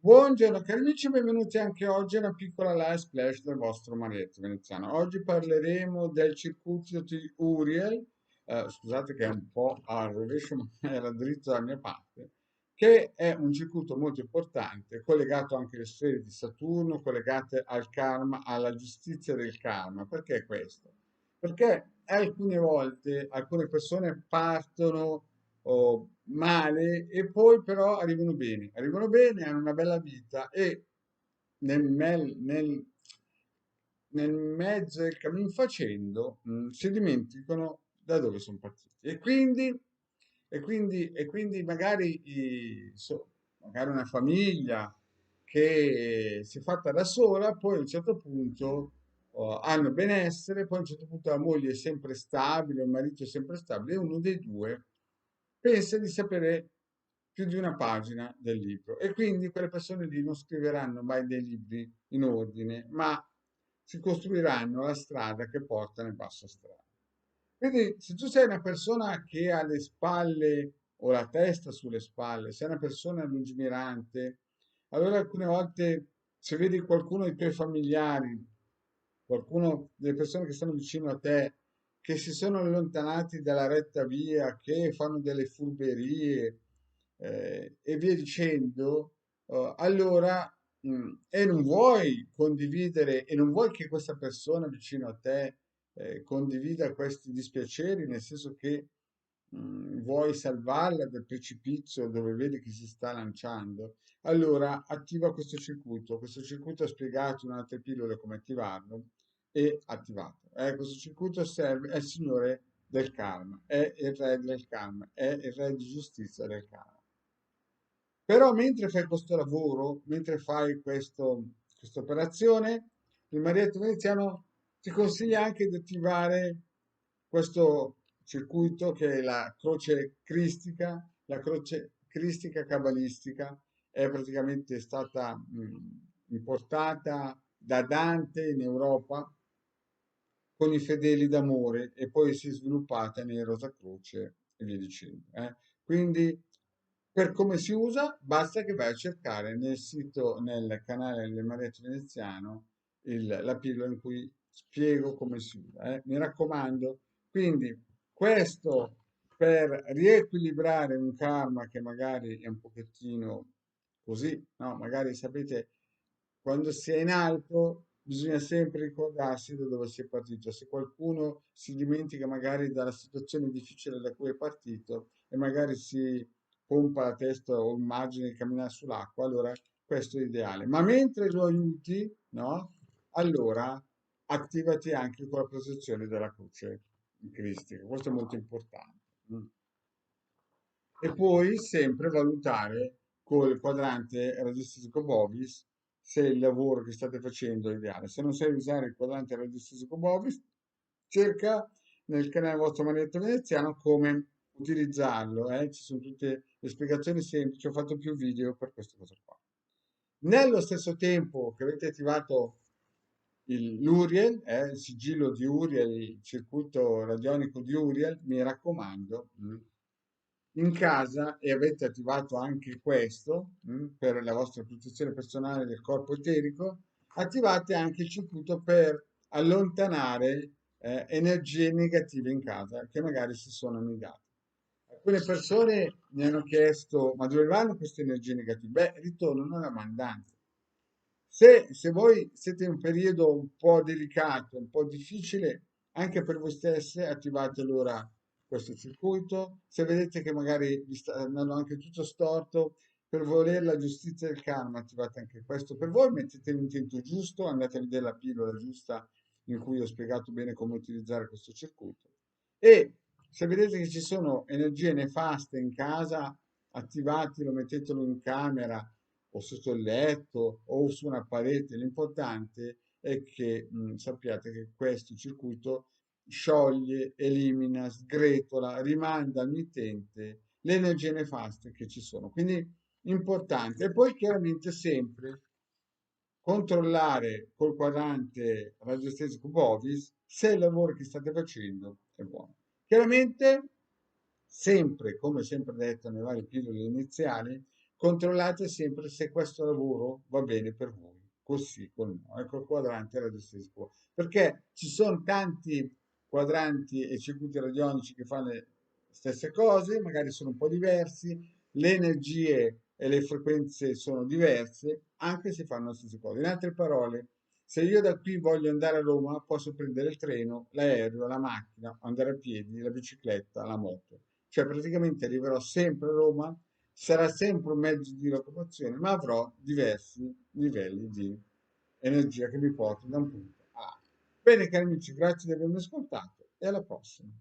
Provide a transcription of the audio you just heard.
Buongiorno cari amici, benvenuti anche oggi a una piccola live splash del vostro Marietto Veneziano. Oggi parleremo del circuito di Uriel, scusate che è un po' al rovescio, ma era dritto dalla mia parte, che è un circuito molto importante, collegato anche alle sfere di Saturno, collegate al karma, alla giustizia del karma. Perché questo? Perché alcune volte alcune persone partono male e poi però arrivano bene, hanno una bella vita e nel mezzo del cammin facendo si dimenticano da dove sono partiti e quindi magari, magari una famiglia che si è fatta da sola, poi a un certo punto hanno benessere, poi a un certo punto la moglie è sempre stabile, il marito è sempre stabile e uno dei due pensa di sapere più di una pagina del libro e quindi quelle persone lì non scriveranno mai dei libri in ordine, ma si costruiranno la strada che porta nel basso strada. Quindi se tu sei una persona che ha le spalle o la testa sulle spalle, sei una persona lungimirante, allora alcune volte se vedi qualcuno dei tuoi familiari, qualcuno delle persone che stanno vicino a te, che si sono allontanati dalla retta via, che fanno delle furberie e via dicendo, allora e non vuoi condividere e non vuoi che questa persona vicino a te condivida questi dispiaceri, nel senso che vuoi salvarla dal precipizio dove vedi che si sta lanciando, allora attiva questo circuito. Questo circuito ha spiegato in altre pillole come attivarlo e attivato. Questo circuito serve, è il signore del karma, è il re del karma, è il re di giustizia del karma. Però mentre fai questo lavoro, mentre fai questa operazione, il Marietto Veneziano ti consiglia anche di attivare questo circuito che è la croce cristica. La croce cristica cabalistica è praticamente stata importata da Dante in Europa con i fedeli d'amore e poi si è sviluppata nei Rosacroce e via dicendo. Quindi, per come si usa, basta che vai a cercare nel sito, nel canale del Marietto Veneziano, la pillola in cui spiego come si usa. Mi raccomando, quindi questo per riequilibrare un karma che magari è un pochettino così, no? Magari sapete, quando si è in alto bisogna sempre ricordarsi da dove si è partito. Se qualcuno si dimentica magari dalla situazione difficile da cui è partito e magari si pompa la testa o immagina di camminare sull'acqua, allora questo è ideale. Ma mentre lo aiuti, no? Allora attivati anche con la protezione della croce cristica. Questo è molto importante. E poi sempre valutare col quadrante radiostatico Bovis se il lavoro che state facendo è ideale. Se non sai usare il quadrante radiostatico Bovis, cerca nel canale vostro Marietto Veneziano come utilizzarlo. Ci sono tutte le spiegazioni semplici, ho fatto più video per questa cosa qua. Nello stesso tempo che avete attivato l'Uriel, il sigillo di Uriel, il circuito radionico di Uriel, mi raccomando, in casa e avete attivato anche questo per la vostra protezione personale del corpo eterico, attivate anche il circuito per allontanare energie negative in casa che magari si sono annidate. Alcune persone mi hanno chiesto, ma dove vanno queste energie negative? Beh, ritornano alla mandanza. Se voi siete in un periodo un po' delicato, un po' difficile, anche per voi stesse, attivate allora questo circuito. Se vedete che magari vi sta andando anche tutto storto, per volere la giustizia del karma, attivate anche questo per voi, mettete l'intento giusto, andate a vedere la pillola giusta in cui ho spiegato bene come utilizzare questo circuito. E se vedete che ci sono energie nefaste in casa, attivatelo, mettetelo in camera o sotto il letto o su una parete. L'importante è che sappiate che questo circuito scioglie, elimina, sgretola, rimanda al mittente le energie nefaste che ci sono. Quindi importante. E poi chiaramente sempre controllare col quadrante radiostesico Bovis se il lavoro che state facendo è buono. Chiaramente, sempre, come sempre detto nelle varie pillole iniziali, controllate sempre se questo lavoro va bene per voi. Così, ecco il quadrante radiostatico. Perché ci sono tanti quadranti e circuiti radionici che fanno le stesse cose, magari sono un po' diversi, le energie e le frequenze sono diverse, anche se fanno le stesse cose. In altre parole, se io da qui voglio andare a Roma, posso prendere il treno, l'aereo, la macchina, andare a piedi, la bicicletta, la moto. Cioè praticamente arriverò sempre a Roma, sarà sempre un mezzo di locomozione, ma avrò diversi livelli di energia che mi portano da un punto a. Bene, cari amici, grazie di avermi ascoltato e alla prossima.